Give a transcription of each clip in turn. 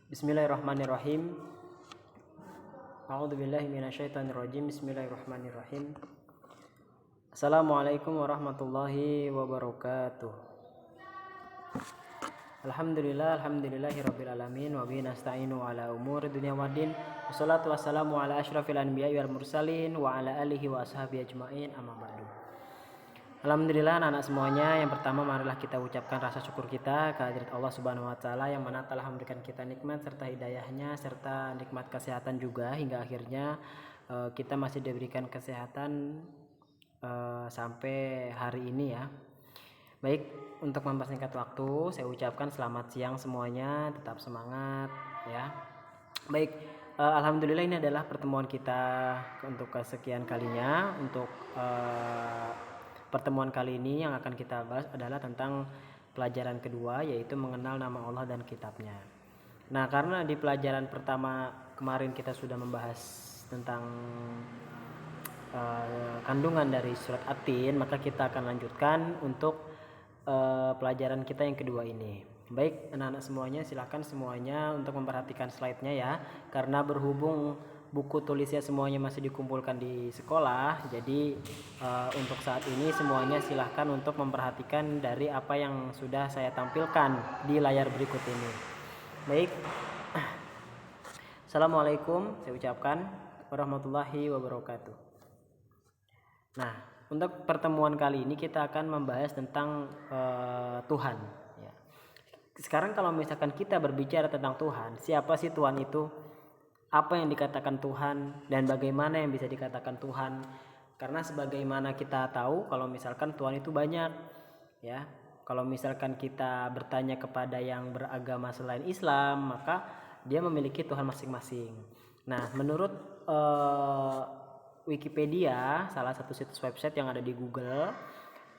Bismillahirrahmanirrahim. A'udzubillahi minasyaitonirrajim. Bismillahirrahmanirrahim. Assalamualaikum warahmatullahi wabarakatuh. Alhamdulillahirabbil alamin wa bihi nasta'inu ala umuri dunya waddin. Wassalatu wassalamu ala asyrafil anbiya'i wal mursalin wa ala alihi wa ashabihi ajmain, amma ba'du. Alhamdulillah anak-anak semuanya, yang pertama marilah kita ucapkan rasa syukur kita kehadirat Allah Subhanahu wa taala yang mana telah memberikan kita nikmat serta hidayahnya serta nikmat kesehatan juga hingga akhirnya kita masih diberikan kesehatan sampai hari ini ya. Baik, untuk mempersingkat waktu saya ucapkan selamat siang semuanya, tetap semangat ya. Baik, alhamdulillah ini adalah pertemuan kita untuk kesekian kalinya. Untuk pertemuan kali ini yang akan kita bahas adalah tentang pelajaran kedua, yaitu mengenal nama Allah dan kitabnya. Nah, karena di pelajaran pertama kemarin kita sudah membahas tentang kandungan dari surat At-Tin, maka kita akan lanjutkan untuk pelajaran kita yang kedua ini. Baik, anak-anak semuanya, silakan semuanya untuk memperhatikan slide-nya ya, karena berhubung buku tulisnya semuanya masih dikumpulkan di sekolah, jadi untuk saat ini semuanya silahkan untuk memperhatikan dari apa yang sudah saya tampilkan di layar berikut ini. Baik, Assalamualaikum saya ucapkan warahmatullahi wabarakatuh. Nah, untuk pertemuan kali ini kita akan membahas tentang Tuhan ya. Sekarang kalau misalkan kita berbicara tentang Tuhan, siapa sih Tuhan itu? Apa yang dikatakan Tuhan dan bagaimana yang bisa dikatakan Tuhan? Karena sebagaimana kita tahu, kalau misalkan Tuhan itu banyak ya. Kalau misalkan kita bertanya kepada yang beragama selain Islam, maka dia memiliki Tuhan masing-masing. Nah, menurut Wikipedia, salah satu situs website yang ada di Google,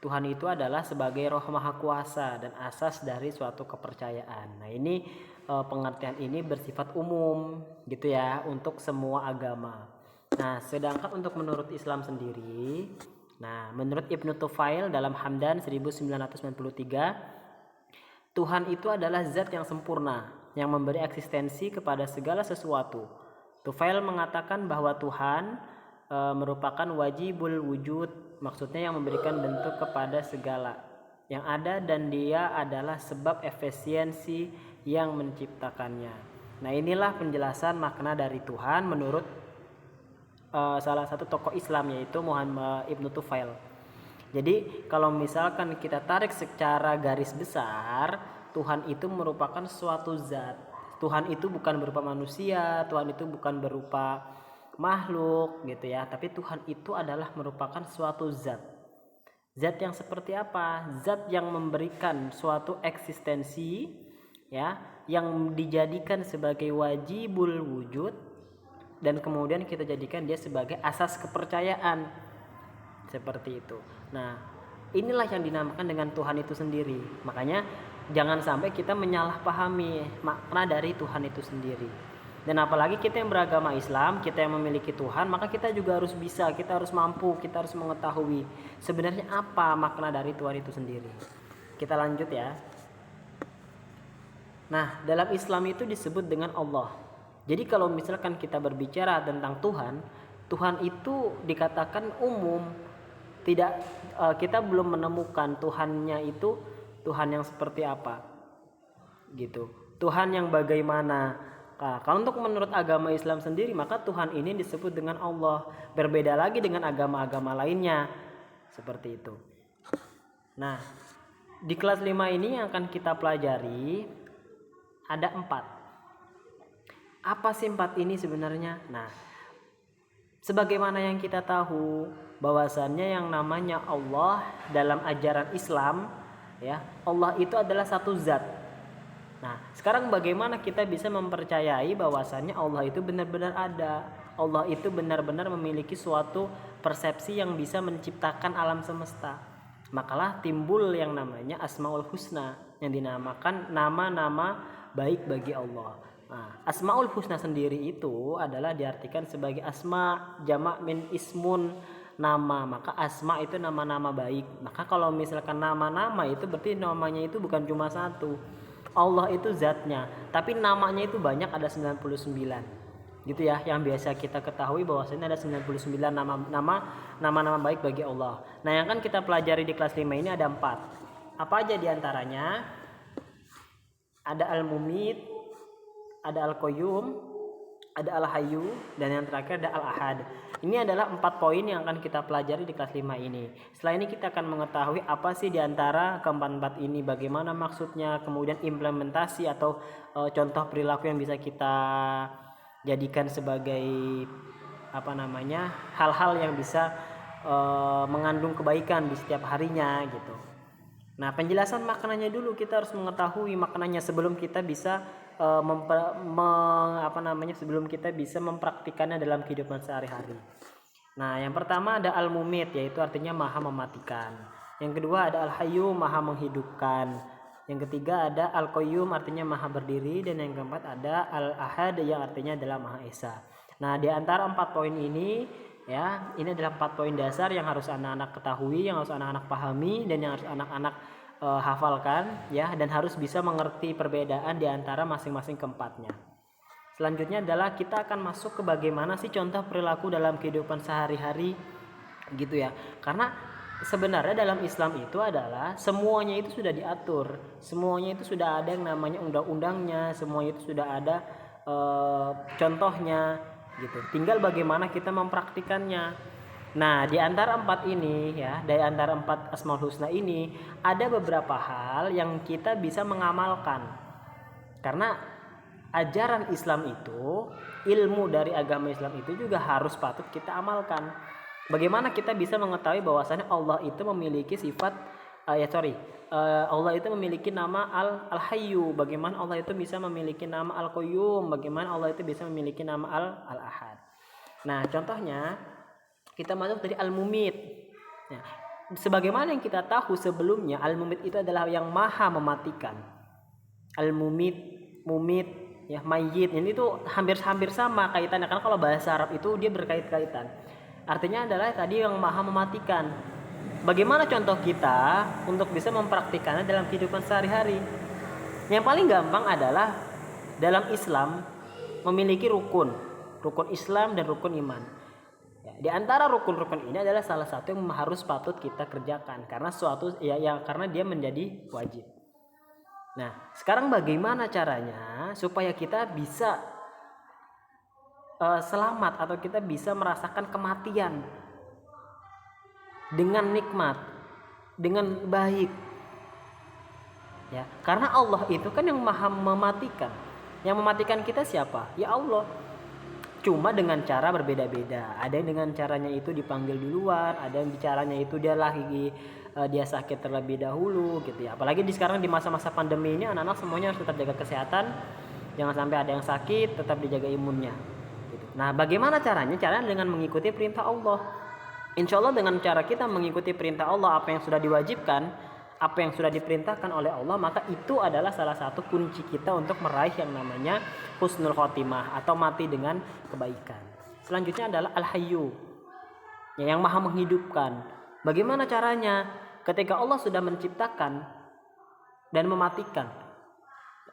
Tuhan itu adalah sebagai Roh Maha Kuasa dan asas dari suatu kepercayaan. Nah, ini pengertian ini bersifat umum gitu ya untuk semua agama. Nah, sedangkan untuk menurut Islam sendiri, nah menurut Ibnu Tufail dalam Hamdan 1993, Tuhan itu adalah zat yang sempurna yang memberi eksistensi kepada segala sesuatu. Tufail mengatakan bahwa Tuhan merupakan wajibul wujud, maksudnya yang memberikan bentuk kepada segala yang ada dan dia adalah sebab efisiensi yang menciptakannya. Nah, inilah penjelasan makna dari Tuhan menurut salah satu tokoh Islam, yaitu Muhammad Ibnu Tufail. Jadi kalau misalkan kita tarik secara garis besar, Tuhan itu merupakan suatu zat. Tuhan itu bukan berupa manusia, Tuhan itu bukan berupa makhluk gitu ya, tapi Tuhan itu adalah merupakan suatu zat. Zat yang seperti apa? Zat yang memberikan suatu eksistensi ya, yang dijadikan sebagai wajibul wujud dan kemudian kita jadikan dia sebagai asas kepercayaan. Seperti itu. Nah, inilah yang dinamakan dengan Tuhan itu sendiri. Makanya jangan sampai kita menyalahpahami makna dari Tuhan itu sendiri. Dan apalagi kita yang beragama Islam, kita yang memiliki Tuhan, maka kita juga harus bisa, kita harus mampu, kita harus mengetahui sebenarnya apa makna dari Tuhan itu sendiri. Kita lanjut ya. Nah, dalam Islam itu disebut dengan Allah. Jadi kalau misalkan kita berbicara tentang Tuhan, Tuhan itu dikatakan umum. Tidak, kita belum menemukan Tuhannya itu Tuhan yang seperti apa gitu. Tuhan yang bagaimana. Nah, kalau untuk menurut agama Islam sendiri, maka Tuhan ini disebut dengan Allah. Berbeda lagi dengan agama-agama lainnya. Seperti itu. Nah, di kelas 5 ini yang akan kita pelajari ada 4. Apa sih 4 ini sebenarnya? Nah, sebagaimana yang kita tahu bahwasannya yang namanya Allah dalam ajaran Islam ya, Allah itu adalah satu zat. Nah, sekarang bagaimana kita bisa mempercayai bahwasannya Allah itu benar-benar ada? Allah itu benar-benar memiliki suatu persepsi yang bisa menciptakan alam semesta. Makalah timbul yang namanya Asmaul Husna, yang dinamakan nama-nama baik bagi Allah. Nah, Asmaul Husna sendiri itu adalah diartikan sebagai asma, jamak min ismun, nama. Maka asma itu nama-nama baik. Maka kalau misalkan nama-nama itu berarti namanya itu bukan cuma satu. Allah itu zatnya, tapi namanya itu banyak, ada 99. Gitu ya, yang biasa kita ketahui bahwasanya ada 99 nama baik bagi Allah. Nah, yang kan kita pelajari di kelas 5 ini ada 4. Apa aja diantaranya? Ada Al-Mumit, ada Al-Qayyum, ada Al-Hayyu, dan yang terakhir ada Al-Ahad. Ini adalah 4 poin yang akan kita pelajari di kelas 5 ini. Setelah ini kita akan mengetahui apa sih diantara keempat ini, bagaimana maksudnya, kemudian implementasi atau contoh perilaku yang bisa kita jadikan sebagai hal-hal yang bisa mengandung kebaikan di setiap harinya gitu. Nah, penjelasan maknanya dulu, kita harus mengetahui maknanya sebelum kita bisa sebelum kita bisa mempraktikannya dalam kehidupan sehari-hari. Nah, yang pertama ada Al-Mumit, yaitu artinya maha mematikan. Yang kedua ada Al-Hayyu, maha menghidupkan. Yang ketiga ada Al-Qayyum, artinya maha berdiri. Dan yang keempat ada Al-Ahad, yang artinya adalah maha esa. Nah, di antara 4 poin ini ya, ini adalah 4 poin dasar yang harus anak-anak ketahui, yang harus anak-anak pahami, dan yang harus anak-anak hafalkan ya, dan harus bisa mengerti perbedaan di antara masing-masing keempatnya. Selanjutnya adalah kita akan masuk ke bagaimana sih contoh perilaku dalam kehidupan sehari-hari gitu ya. Karena sebenarnya dalam Islam itu adalah semuanya itu sudah diatur, semuanya itu sudah ada yang namanya undang-undangnya, semuanya itu sudah ada contohnya gitu. Tinggal bagaimana kita mempraktikannya. Nah, di antara 4 ini ya, dari antara 4 Asmaul Husna ini ada beberapa hal yang kita bisa mengamalkan. Karena ajaran Islam itu, ilmu dari agama Islam itu juga harus patut kita amalkan. Bagaimana kita bisa mengetahui bahwasannya Allah itu memiliki sifat Allah itu memiliki nama Al-Hayyu, bagaimana Allah itu bisa memiliki nama Al-Qayyum, bagaimana Allah itu bisa memiliki nama Al-Ahad. Nah, contohnya kita masuk dari Al-Mumit. Nah, sebagaimana yang kita tahu sebelumnya, Al-Mumit itu adalah yang maha mematikan. Al-Mumit, Mumit, ya, Mayyit, ini tuh hampir sama kaitannya, karena kalau bahasa Arab itu dia berkait-kaitan. Artinya adalah tadi yang maha mematikan. Bagaimana contoh kita untuk bisa mempraktikannya dalam kehidupan sehari-hari? Yang paling gampang adalah dalam Islam memiliki rukun Islam dan rukun iman. Ya, di antara rukun-rukun ini adalah salah satu yang harus patut kita kerjakan karena karena dia menjadi wajib. Nah, sekarang bagaimana caranya supaya kita bisa selamat atau kita bisa merasakan kematian dengan nikmat, dengan baik. Ya, karena Allah itu kan yang maha mematikan. Yang mematikan kita siapa? Ya Allah. Cuma dengan cara berbeda-beda. Ada yang dengan caranya itu dipanggil duluan, ada yang caranya itu dia sakit terlebih dahulu gitu ya. Apalagi sekarang di masa-masa pandemi ini, anak-anak semuanya harus tetap jaga kesehatan. Jangan sampai ada yang sakit, tetap dijaga imunnya gitu. Nah, bagaimana caranya? Caranya dengan mengikuti perintah Allah. Insya Allah dengan cara kita mengikuti perintah Allah, apa yang sudah diwajibkan, apa yang sudah diperintahkan oleh Allah, maka itu adalah salah satu kunci kita untuk meraih yang namanya husnul khotimah atau mati dengan kebaikan. Selanjutnya adalah Al-Hayyu, yang maha menghidupkan. Bagaimana caranya? Ketika Allah sudah menciptakan dan mematikan,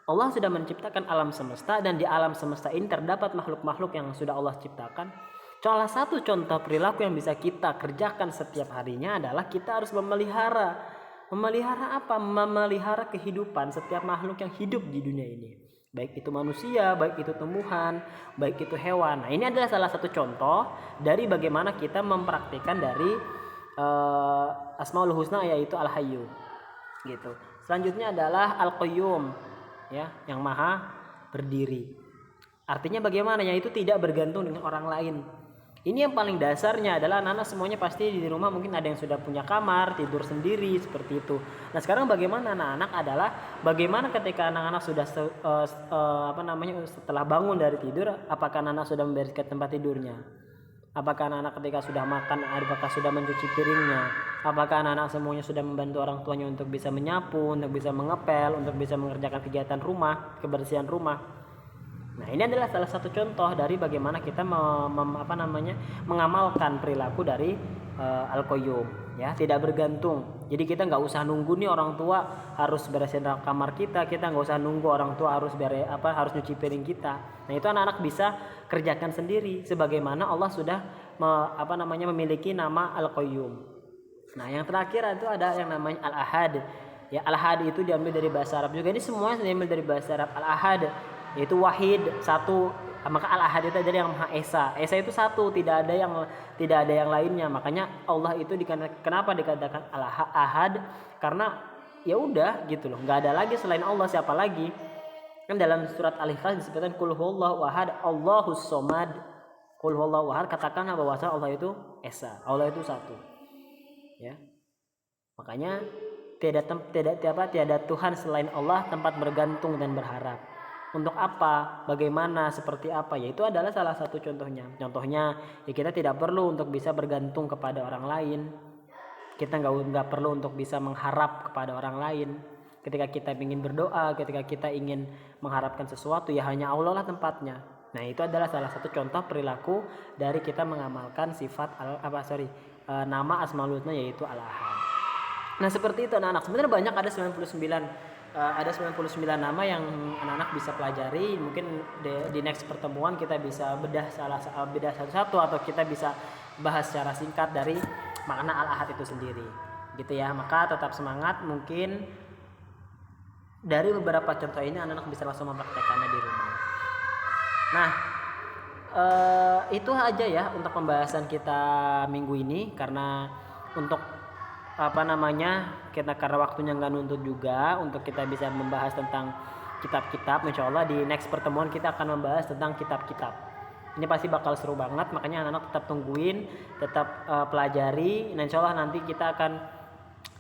Allah sudah menciptakan alam semesta, dan di alam semesta ini terdapat makhluk-makhluk yang sudah Allah ciptakan. Salah satu contoh perilaku yang bisa kita kerjakan setiap harinya adalah kita harus memelihara apa? Memelihara kehidupan setiap makhluk yang hidup di dunia ini. Baik itu manusia, baik itu tumbuhan, baik itu hewan. Nah, ini adalah salah satu contoh dari bagaimana kita mempraktikkan dari Asmaul Husna, yaitu Al-Hayyu. Gitu. Selanjutnya adalah Al-Qayyum, ya, yang maha berdiri. Artinya bagaimana? Yaitu tidak bergantung dengan orang lain. Ini yang paling dasarnya adalah anak-anak semuanya pasti di rumah mungkin ada yang sudah punya kamar, tidur sendiri seperti itu. Nah, sekarang bagaimana anak-anak adalah bagaimana ketika anak-anak sudah setelah bangun dari tidur, apakah anak-anak sudah membereskan tempat tidurnya? Apakah anak-anak ketika sudah makan, apakah sudah mencuci piringnya? Apakah anak-anak semuanya sudah membantu orang tuanya untuk bisa menyapu, untuk bisa mengepel, untuk bisa mengerjakan kegiatan rumah, kebersihan rumah? Nah, ini adalah salah satu contoh dari bagaimana kita mengamalkan perilaku dari Al-Qayyum. ya, tidak bergantung. Jadi kita nggak usah nunggu nih orang tua harus beresin kamar kita nggak usah nunggu orang tua harus harus nyuci piring kita. Nah itu anak-anak bisa kerjakan sendiri sebagaimana Allah sudah memiliki nama Al-Qayyum. Nah yang terakhir itu ada yang namanya Al-Ahad. Ya, Al-Ahad itu diambil dari bahasa Arab juga. Ini semuanya diambil dari bahasa Arab. Al-Ahad yaitu wahid, satu. Maka Al-Ahad itu adalah yang Maha Esa. Esa itu satu, tidak ada yang lainnya. Makanya Allah itu kenapa dikatakan Al-Ahad? Karena ya udah gitu loh, nggak ada lagi selain Allah, siapa lagi? Kan dalam surat Al-Ikhlas disebutkan Qul huwallahu ahad, Allahus somad. Qul huwallahu ahad, katakan bahwa Allah itu Esa, Allah itu satu. Ya. Makanya tiada Tuhan selain Allah tempat bergantung dan berharap. Untuk apa, bagaimana, seperti apa, ya itu adalah salah satu contohnya ya kita tidak perlu untuk bisa bergantung kepada orang lain, kita nggak perlu untuk bisa mengharap kepada orang lain. Ketika kita ingin berdoa, ketika kita ingin mengharapkan sesuatu, ya hanya Allah lah tempatnya. Nah itu adalah salah satu contoh perilaku dari kita mengamalkan sifat nama Asmaul Husna yaitu Al-Ahad. Nah seperti itu anak-anak, sebenarnya banyak, ada 99 nama yang anak-anak bisa pelajari. Mungkin di next pertemuan kita bisa bedah satu-satu, atau kita bisa bahas secara singkat dari makna Al-Ahad itu sendiri gitu ya. Maka tetap semangat, mungkin dari beberapa contoh ini anak-anak bisa langsung mempraktekannya di rumah. Nah itu aja ya untuk pembahasan kita minggu ini, karena untuk karena waktunya nggak nuntut juga untuk kita bisa membahas tentang kitab-kitab. Insya Allah di next pertemuan kita akan membahas tentang kitab-kitab. Ini pasti bakal seru banget, makanya anak-anak tetap tungguin, tetap pelajari. Nah, insya Allah nanti kita akan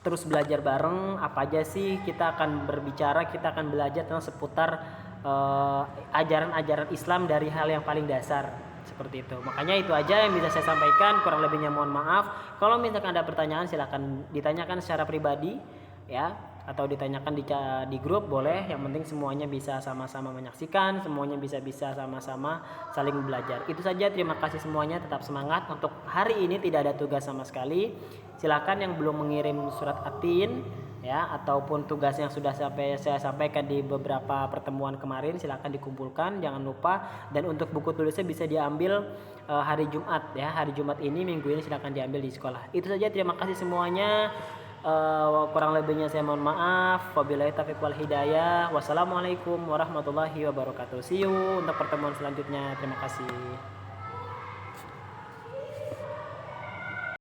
terus belajar bareng. Apa aja sih, kita akan berbicara, kita akan belajar tentang seputar ajaran-ajaran Islam dari hal yang paling dasar. Seperti itu. Makanya itu aja yang bisa saya sampaikan, kurang lebihnya mohon maaf. Kalau misalkan ada pertanyaan silahkan ditanyakan secara pribadi ya, atau ditanyakan di grup boleh. Yang penting semuanya bisa sama-sama menyaksikan, semuanya bisa sama-sama saling belajar. Itu saja, terima kasih semuanya, tetap semangat. Untuk hari ini tidak ada tugas sama sekali. Silakan yang belum mengirim surat Atin ya, ataupun tugas yang sudah saya sampaikan di beberapa pertemuan kemarin, silakan dikumpulkan, jangan lupa. Dan untuk buku tulisnya bisa diambil hari Jumat ya, hari Jumat ini, minggu ini silakan diambil di sekolah. Itu saja, terima kasih semuanya. Kurang lebihnya saya mohon maaf. Wabillahi taufiq wal hidayah. Wassalamualaikum warahmatullahi wabarakatuh. See you untuk pertemuan selanjutnya. Terima kasih.